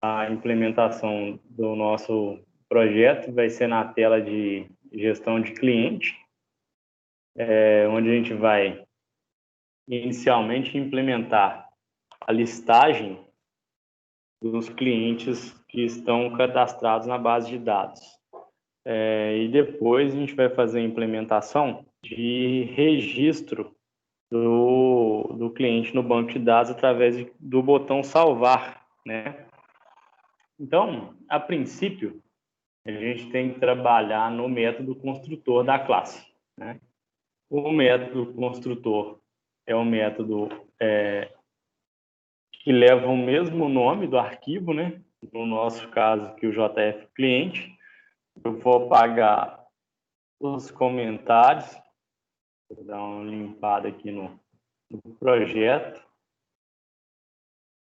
A implementação do nosso projeto vai ser na tela de gestão de cliente, onde a gente vai inicialmente implementar a listagem dos clientes que estão cadastrados na base de dados. E depois a gente vai fazer a implementação de registro do cliente no banco de dados através do botão salvar, né? Então, a princípio, a gente tem que trabalhar no método construtor da classe, né? O método construtor é um método que leva o mesmo nome do arquivo, né? No nosso caso, aqui o JF cliente. Eu vou apagar os comentários, vou dar uma limpada aqui no projeto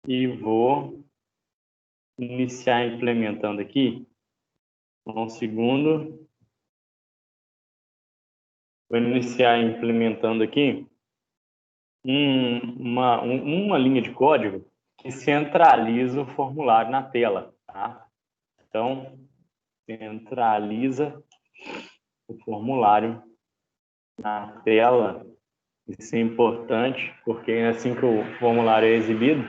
e vou iniciar implementando aqui. Um segundo. Vou iniciar implementando aqui uma linha de código que centraliza o formulário na tela, tá? Então, centraliza o formulário na tela. Isso é importante, porque assim que o formulário é exibido,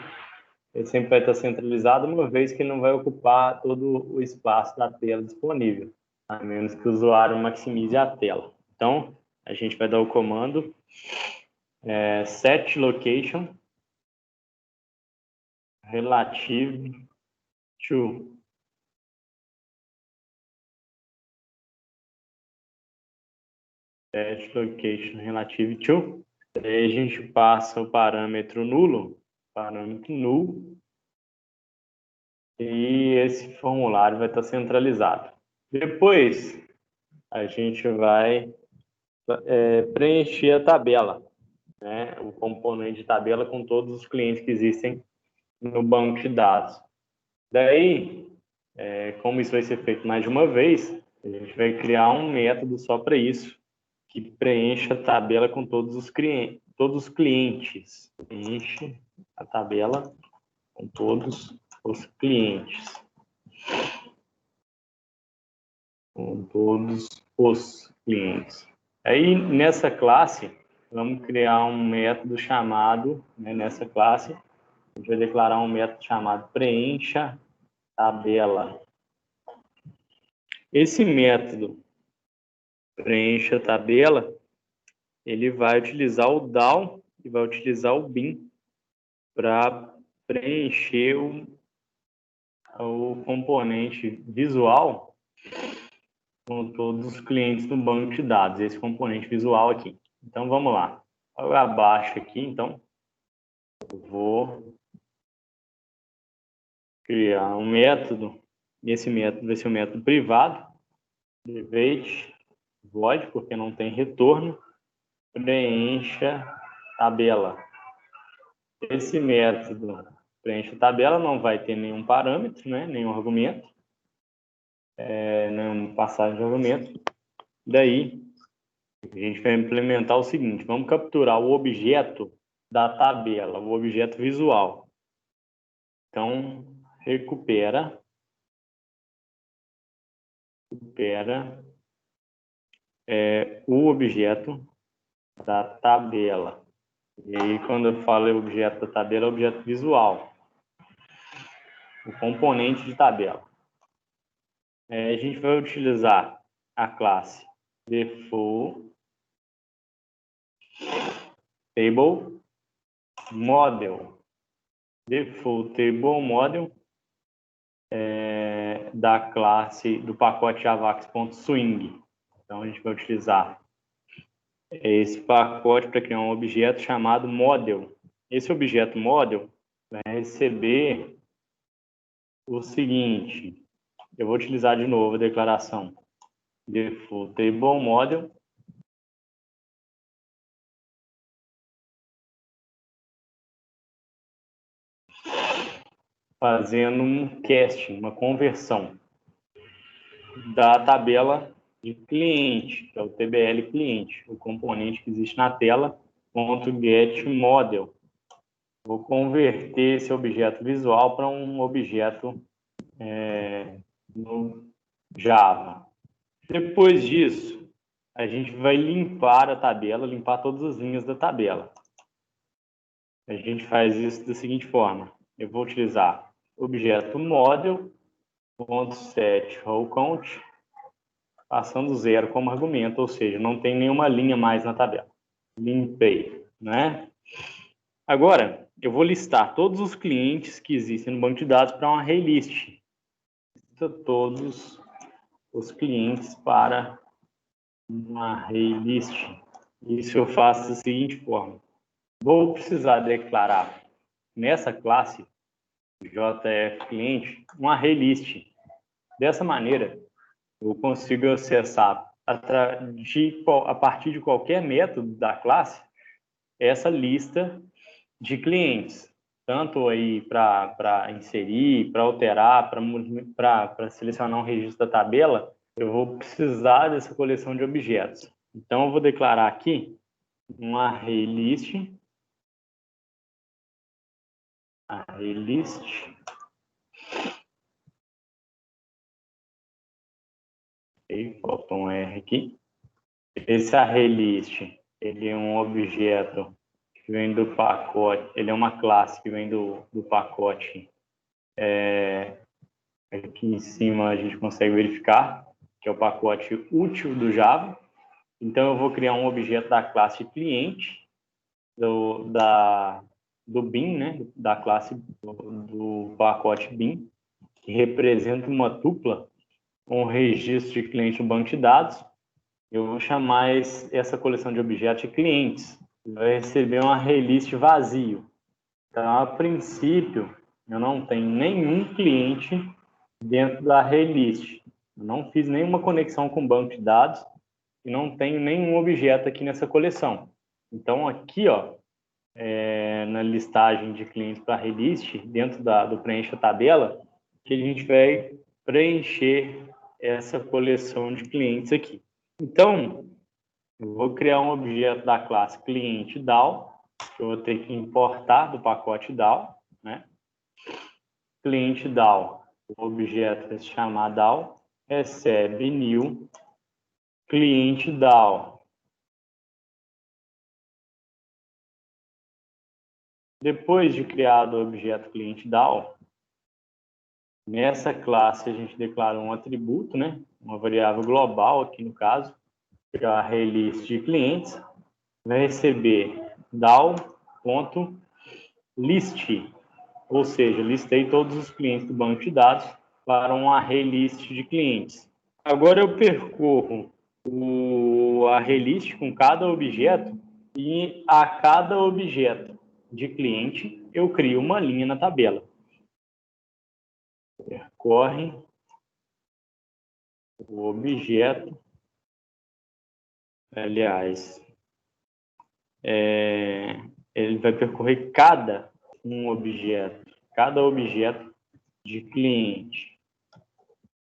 ele sempre vai estar centralizado, uma vez que ele não vai ocupar todo o espaço da tela disponível, a menos que o usuário maximize a tela. Então, a gente vai dar o comando set location relative to set location relative to. Aí a gente passa o parâmetro nulo, e esse formulário vai estar centralizado. Depois, a gente vai preencher a tabela, né? O componente de tabela com todos os clientes que existem no banco de dados. Daí, como isso vai ser feito mais de uma vez, a gente vai criar um método só para isso, que preencha a tabela com todos os clientes. Preenche a tabela com todos os clientes. Com todos os clientes. Aí, nessa classe, vamos criar um método chamado, nessa classe, a gente vai declarar um método chamado preencha tabela. Esse método preencha tabela, ele vai utilizar o DAO e vai utilizar o bin para preencher o componente visual com todos os clientes do banco de dados, esse componente visual aqui. Então, vamos lá. Eu abaixo aqui, então, eu vou criar um método, e esse método vai ser um método privado, private void, porque não tem retorno, preencha tabela. Esse método preencha tabela não vai ter nenhum parâmetro, né, nenhum argumento, nenhuma passagem de argumento. Daí, a gente vai implementar o seguinte, vamos capturar o objeto da tabela, o objeto visual. Então, recupera o objeto da tabela. E aí, quando eu falo objeto da tabela, é objeto visual. O componente de tabela. A gente vai utilizar a classe default table model. Default table model da classe do pacote javax.swing. Então, a gente vai utilizar esse pacote para criar um objeto chamado model. Esse objeto model vai receber o seguinte. Eu vou utilizar de novo a declaração default table model. Fazendo um casting, uma conversão da tabela de cliente, que é o TBL cliente, o componente que existe na tela, .getModel. Vou converter esse objeto visual para um objeto no Java. Depois disso, a gente vai limpar a tabela, limpar todas as linhas da tabela. A gente faz isso da seguinte forma. Eu vou utilizar objeto model.set row count, passando 0 como argumento, ou seja, não tem nenhuma linha mais na tabela. Limpei, né? Agora, eu vou listar todos os clientes que existem no banco de dados para uma array list. Lista todos os clientes para uma array list. Isso eu faço da seguinte forma. Vou precisar declarar nessa classe JF cliente uma array list. Dessa maneira, eu consigo acessar a partir de qualquer método da classe essa lista de clientes, tanto aí para inserir, para alterar, para selecionar um registro da tabela, eu vou precisar dessa coleção de objetos. Então, eu vou declarar aqui um array list, faltou um R aqui. Esse array list, ele é um objeto que vem do pacote, ele é uma classe que vem do pacote. Aqui em cima a gente consegue verificar que é o pacote útil do Java. Então, eu vou criar um objeto da classe cliente, do bin, né, da classe do pacote bin, que representa uma tupla, um registro de cliente no banco de dados. Eu vou chamar essa coleção de objetos de clientes. Vai receber um array list vazio. Então, a princípio, eu não tenho nenhum cliente dentro da array list. Eu não fiz nenhuma conexão com o banco de dados e não tenho nenhum objeto aqui nessa coleção. Então, aqui, ó, na listagem de clientes para array list, dentro do preencha tabela, que a gente vai preencher essa coleção de clientes aqui. Então, eu vou criar um objeto da classe cliente DAO, que eu vou ter que importar do pacote DAO, né? Cliente DAO, o objeto vai se chamar DAO, recebe new cliente DAO. Depois de criado o objeto cliente DAO, nessa classe a gente declara um atributo, né? Uma variável global aqui no caso, que é a array list de clientes, vai receber DAO.list, ou seja, listei todos os clientes do banco de dados para um array list de clientes. Agora eu percorro o array list com cada objeto e a cada objeto de cliente eu crio uma linha na tabela. Percorre o objeto, aliás, ele vai percorrer cada objeto de cliente.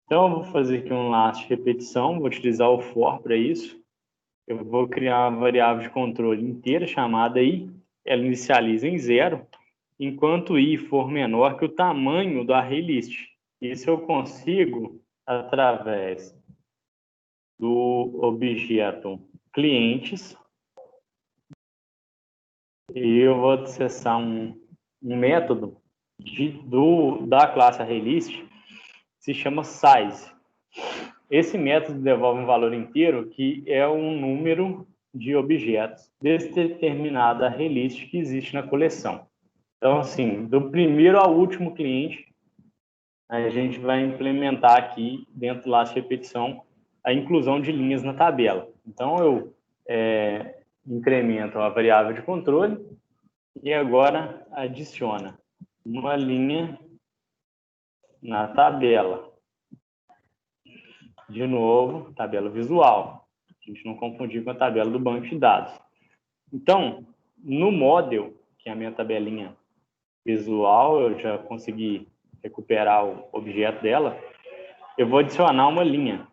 Então, eu vou fazer aqui um laço de repetição, vou utilizar o for para isso. Eu vou criar uma variável de controle inteira chamada i, ela inicializa em 0, enquanto i for menor que o tamanho do array list. Isso eu consigo através do objeto clientes, e eu vou acessar um método da classe ArrayList, se chama size. Esse método devolve um valor inteiro que é um número de objetos desse determinado ArrayList que existe na coleção. Então, assim, do primeiro ao último cliente, a gente vai implementar aqui, dentro do laço de repetição, a inclusão de linhas na tabela. Então, eu incremento a variável de controle e agora adiciona uma linha na tabela. De novo, tabela visual. A gente não confundir com a tabela do banco de dados. Então, no model, que é a minha tabelinha visual, eu já consegui recuperar o objeto dela, eu vou adicionar uma linha,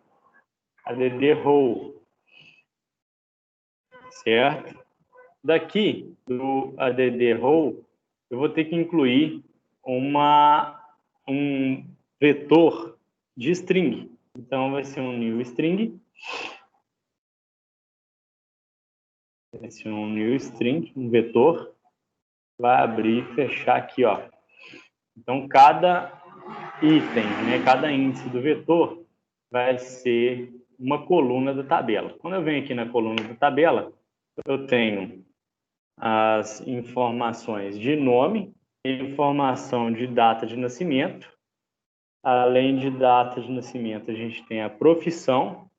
add row, certo? Daqui, do add row, eu vou ter que incluir um vetor de string. Então, vai ser um new string. Vai ser um new string, um vetor. Vai abrir e fechar aqui, ó. Então, cada item, né, cada índice do vetor vai ser uma coluna da tabela. Quando eu venho aqui na coluna da tabela, eu tenho as informações de nome, informação de data de nascimento. Além de data de nascimento, a gente tem a profissão,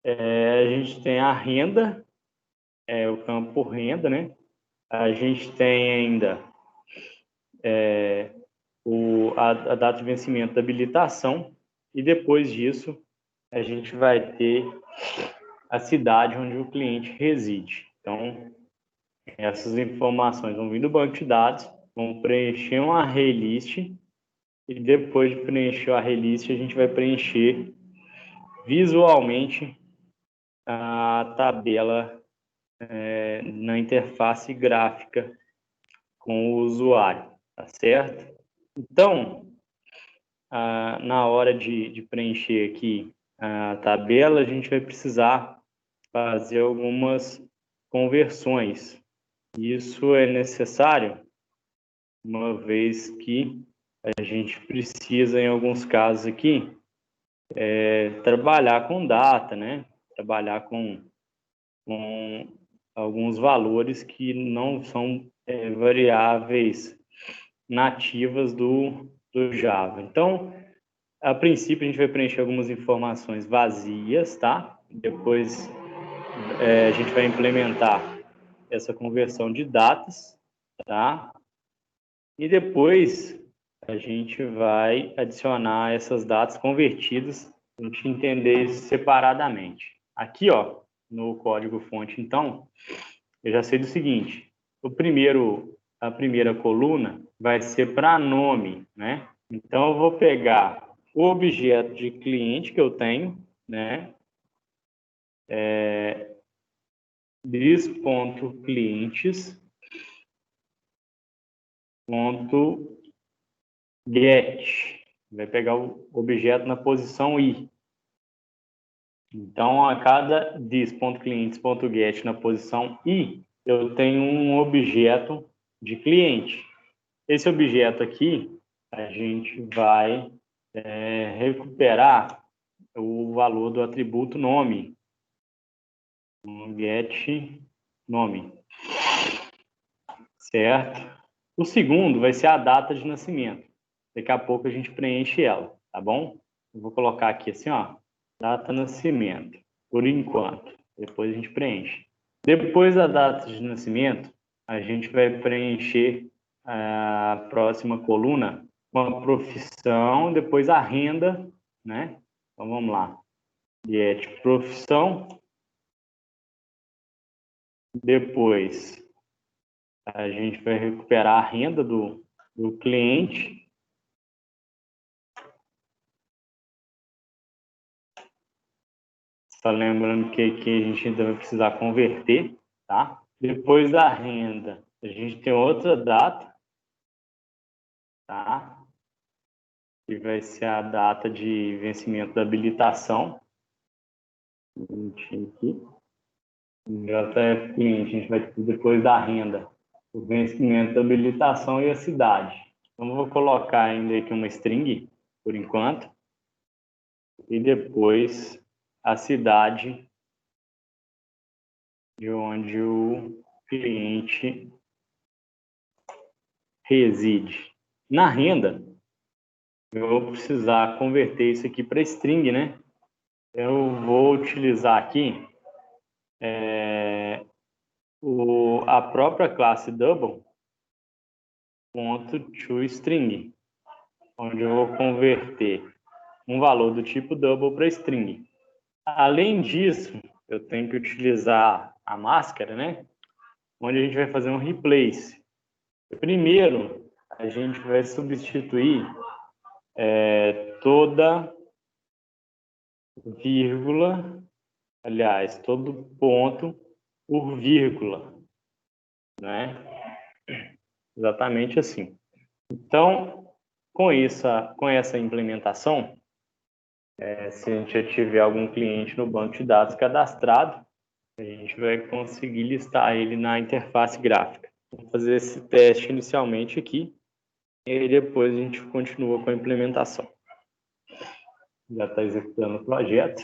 a gente tem a renda, o campo renda, né? A gente tem ainda a data de vencimento da habilitação, e depois disso a gente vai ter a cidade onde o cliente reside. Então, essas informações vão vir do banco de dados, vão preencher uma array list, e depois de preencher a array list, a gente vai preencher visualmente a tabela na interface gráfica com o usuário, tá certo? Então, na hora de preencher aqui a tabela, a gente vai precisar fazer algumas conversões. Isso é necessário, uma vez que a gente precisa, em alguns casos aqui, trabalhar com data, né? Trabalhar com alguns valores que não são variáveis nativas do Java. Então, a princípio, a gente vai preencher algumas informações vazias, tá? Depois, a gente vai implementar essa conversão de datas, tá? E depois, a gente vai adicionar essas datas convertidas, a gente entender isso separadamente. Aqui, ó, no código-fonte, então, eu já sei do seguinte: a primeira coluna vai ser para nome, né? Então, eu vou pegar o objeto de cliente que eu tenho, né? This.clientes.get. Vai pegar o objeto na posição i. Então, a cada this.clientes.get na posição i, eu tenho um objeto de cliente. Esse objeto aqui, a gente vai recuperar o valor do atributo nome. Get nome. Certo? O segundo vai ser a data de nascimento. Daqui a pouco a gente preenche ela, tá bom? Eu vou colocar aqui assim, ó, data de nascimento, por enquanto. Depois a gente preenche. Depois da data de nascimento, a gente vai preencher a próxima coluna com a profissão, depois a renda, né? Então vamos lá. Get profissão. Depois a gente vai recuperar a renda do cliente. Só lembrando que aqui a gente ainda vai precisar converter, tá? Depois da renda, a gente tem outra data, tá? Que vai ser a data de vencimento da habilitação. Aqui. JF cliente, a gente vai ter depois da renda, o vencimento da habilitação e a cidade. Então, eu vou colocar ainda aqui uma string, por enquanto, e depois a cidade de onde o cliente reside. Na renda, eu vou precisar converter isso aqui para string, né? Eu vou utilizar aqui a própria classe double.toString, onde eu vou converter um valor do tipo double para string. Além disso, eu tenho que utilizar a máscara, né? Onde a gente vai fazer um replace. Primeiro, a gente vai substituir toda vírgula, aliás, todo ponto por vírgula, né? Exatamente assim. Então, com essa implementação, se a gente já tiver algum cliente no banco de dados cadastrado, a gente vai conseguir listar ele na interface gráfica. Vou fazer esse teste inicialmente aqui, e aí depois a gente continua com a implementação. Já está executando o projeto.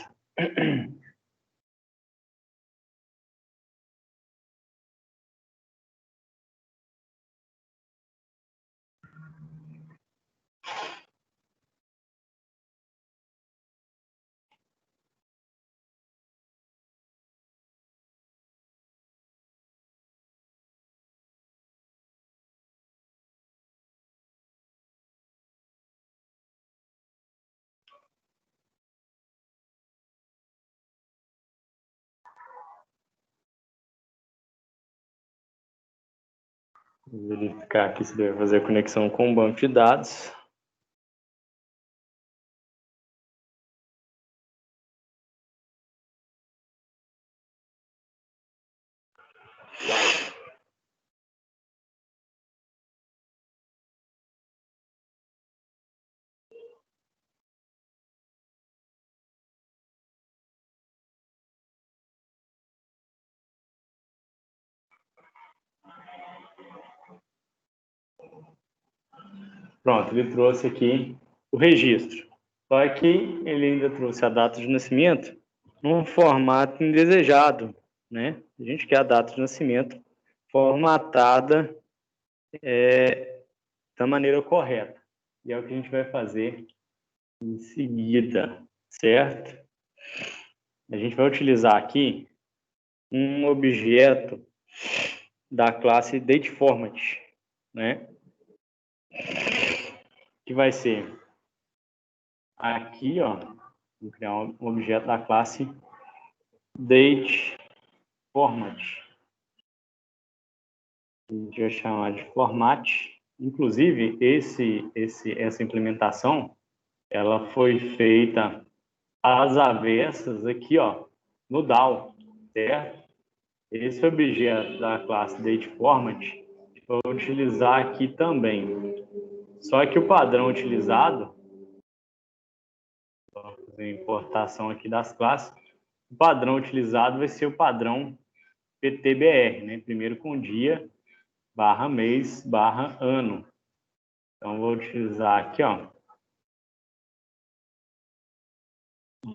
Vou verificar aqui se deve fazer a conexão com o banco de dados. Pronto, ele trouxe aqui o registro. Só que ele ainda trouxe a data de nascimento num formato indesejado, né? A gente quer a data de nascimento formatada da maneira correta. E é o que a gente vai fazer em seguida, certo? A gente vai utilizar aqui um objeto da classe DateFormat, né? Que vai ser aqui, ó, vou criar um objeto da classe DateFormat. A gente vai chamar de format. Inclusive, essa implementação, ela foi feita às avessas aqui, ó, no DAO, certo? Esse objeto da classe DateFormat vou utilizar aqui também. Só que o padrão utilizado, vou fazer a importação aqui das classes, o padrão utilizado vai ser o padrão PTBR, né? Primeiro com dia, barra mês, barra ano. Então, vou utilizar aqui, ó,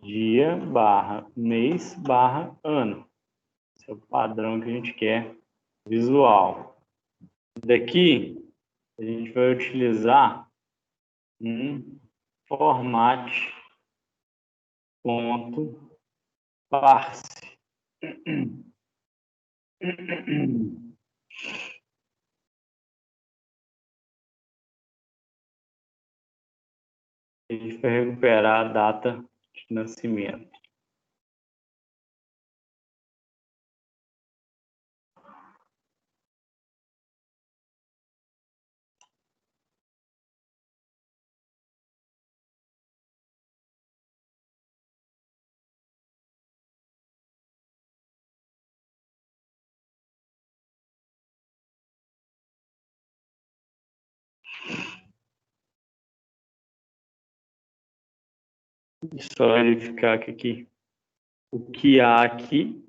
dia, barra mês, barra ano. Esse é o padrão que a gente quer visual. Daqui, a gente vai utilizar um format ponto parse. A gente vai recuperar a data de nascimento. Só verificar que aqui o que há aqui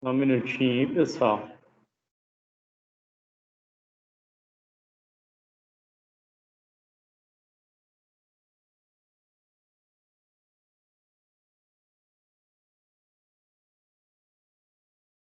só um minutinho aí, pessoal.